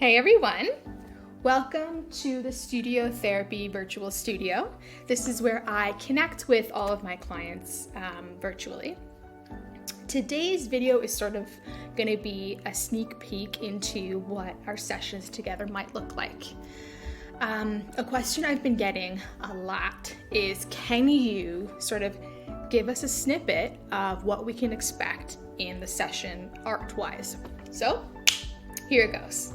Hey everyone! Welcome to the Studio Therapy Virtual Studio. This is where I connect with all of my clients virtually. Today's video is sort of going to be a sneak peek into what our sessions together might look like. A question I've been getting a lot is, can you sort of give us a snippet of what we can expect in the session art-wise? So here it goes.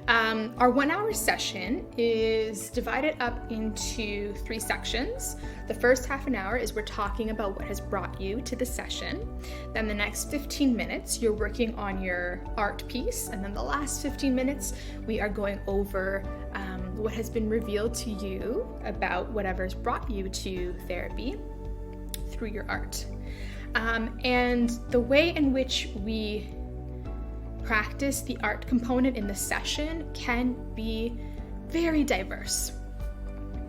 Our 1 hour session is divided up into 3 sections. The first half an hour is we're talking about what has brought you to the session. Then the next 15 minutes, you're working on your art piece. And then the last 15 minutes, we are going over what has been revealed to you about whatever's brought you to therapy through your art. And the way in which we practice the art component in the session can be very diverse.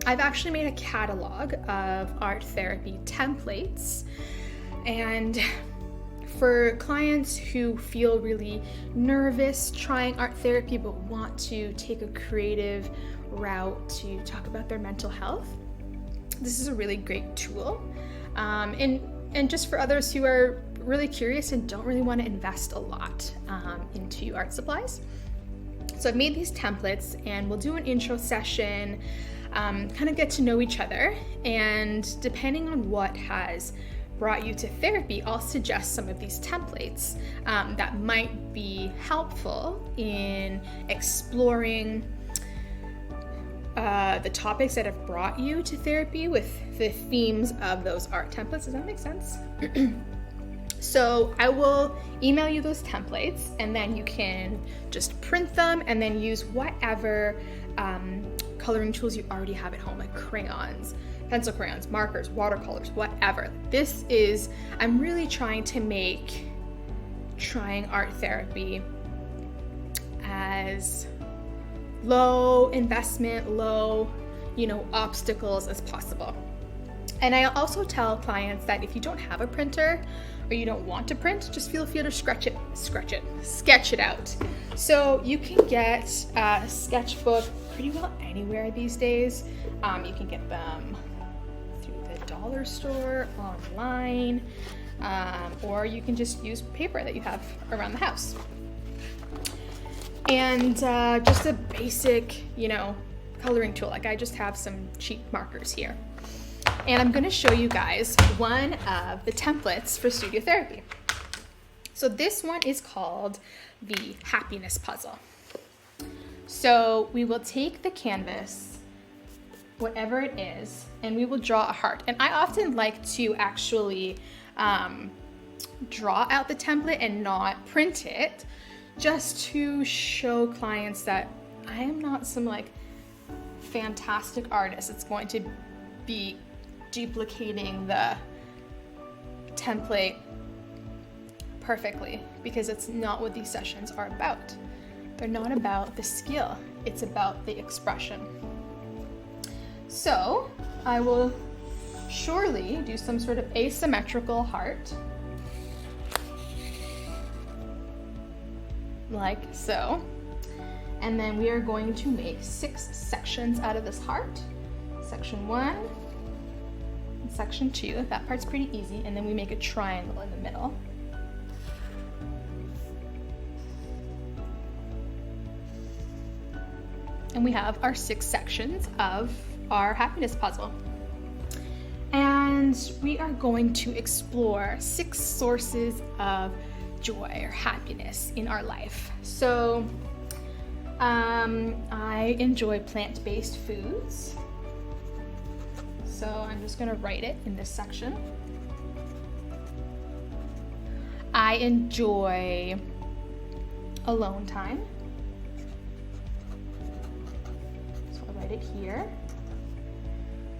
I've actually made a catalog of art therapy templates, and for clients who feel really nervous trying art therapy but want to take a creative route to talk about their mental health, this is a really great tool. And just for others who are really curious and don't really want to invest a lot into art supplies. So I've made these templates, and we'll do an intro session, kind of get to know each other, and depending on what has brought you to therapy, I'll suggest some of these templates that might be helpful in exploring the topics that have brought you to therapy with the themes of those art templates. Does that make sense? So I will email you those templates, and then you can just print them and then use whatever coloring tools you already have at home, like crayons, pencil crayons, markers, watercolors, whatever. I'm really trying to make trying art therapy as low investment, low, obstacles as possible. And I also tell clients that if you don't have a printer or you don't want to print, just feel free to sketch it out. So you can get a sketchbook pretty well anywhere these days. You can get them through the dollar store, online, or you can just use paper that you have around the house. And just a basic, coloring tool. Like I just have some cheap markers here. And I'm going to show you guys one of the templates for studio therapy. So this one is called the happiness puzzle. So we will take the canvas, whatever it is, and we will draw a heart. And I often like to actually draw out the template and not print it, just to show clients that I am not some fantastic artist. It's going to be duplicating the template perfectly, because it's not what these sessions are about. They're not about the skill, it's about the expression. So I will surely do some sort of asymmetrical heart, like so. And then we are going to make 6 sections out of this heart. Section 1, and section 2, that part's pretty easy, and then we make a triangle in the middle. And we have our 6 sections of our happiness puzzle. And we are going to explore 6 sources of joy or happiness in our life. So I enjoy plant-based foods. So I'm just going to write it in this section. I enjoy alone time. So I'll write it here.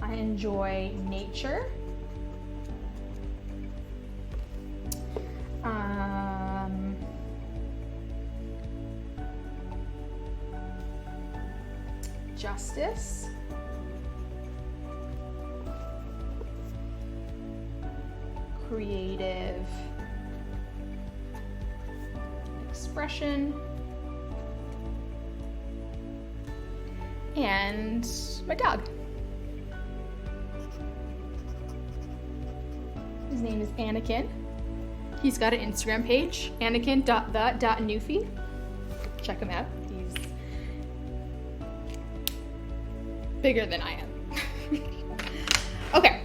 I enjoy nature. Justice. Creative expression, and my dog. His name is Anakin. He's got an Instagram page, anakin.the.newfie. Check him out. He's bigger than I am. Okay,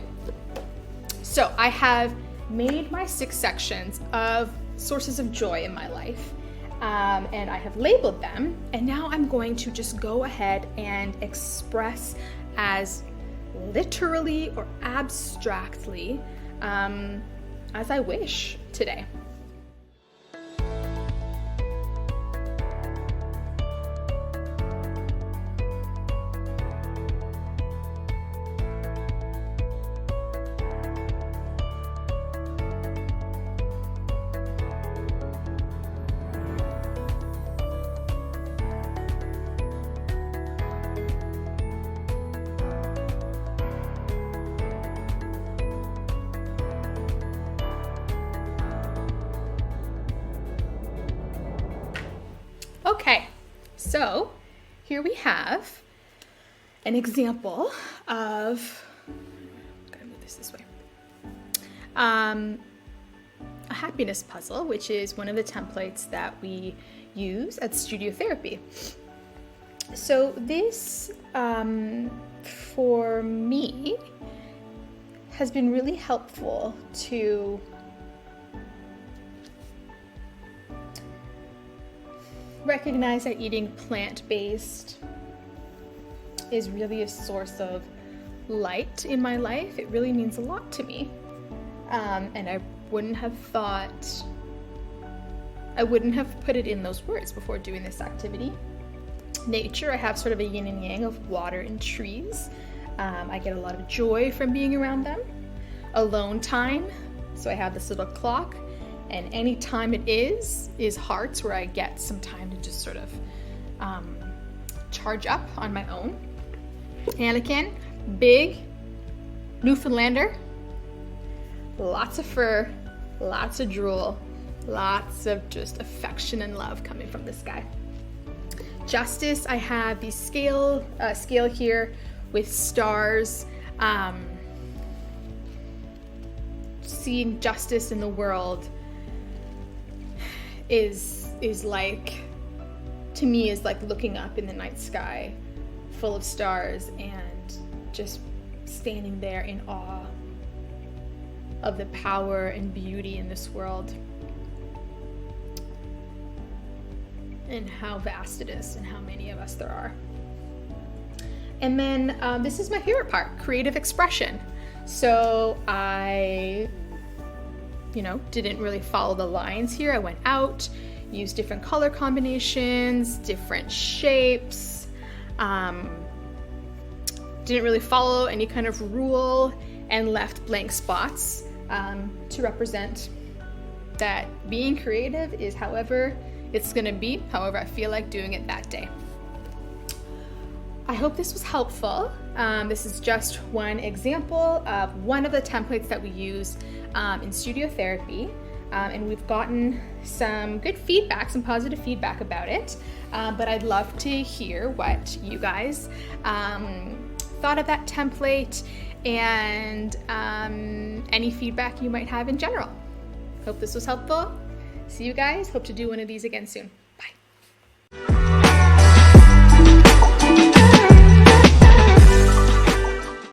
so I have made my 6 sections of sources of joy in my life, and I have labeled them, and now I'm going to just go ahead and express as literally or abstractly as I wish today. Okay, so here we have an example of, I'm gonna move this way, a happiness puzzle, which is one of the templates that we use at Studio Therapy. So this, for me, has been really helpful to recognize that eating plant-based is really a source of light in my life. It really means a lot to me. And I wouldn't have put it in those words before doing this activity. Nature, I have sort of a yin and yang of water and trees. I get a lot of joy from being around them. Alone time, so I have this little clock, and any time it is hearts, where I get some time to just sort of charge up on my own. Anakin, big Newfoundlander, lots of fur, lots of drool, lots of just affection and love coming from this guy. Justice, I have the scale here with stars. Seeing justice in the world is like, to me, is like looking up in the night sky full of stars and just standing there in awe of the power and beauty in this world and how vast it is and how many of us there are. And then this is my favorite part, creative expression. So I didn't really follow the lines here. I went out, used different color combinations, different shapes, didn't really follow any kind of rule, and left blank spots to represent that being creative is however it's gonna be, however I feel like doing it that day. I hope this was helpful. This is just one example of one of the templates that we use in Studio Therapy, and we've gotten some good feedback, some positive feedback about it, but I'd love to hear what you guys thought of that template and any feedback you might have in general. Hope this was helpful. See you guys. Hope to do one of these again soon. Bye.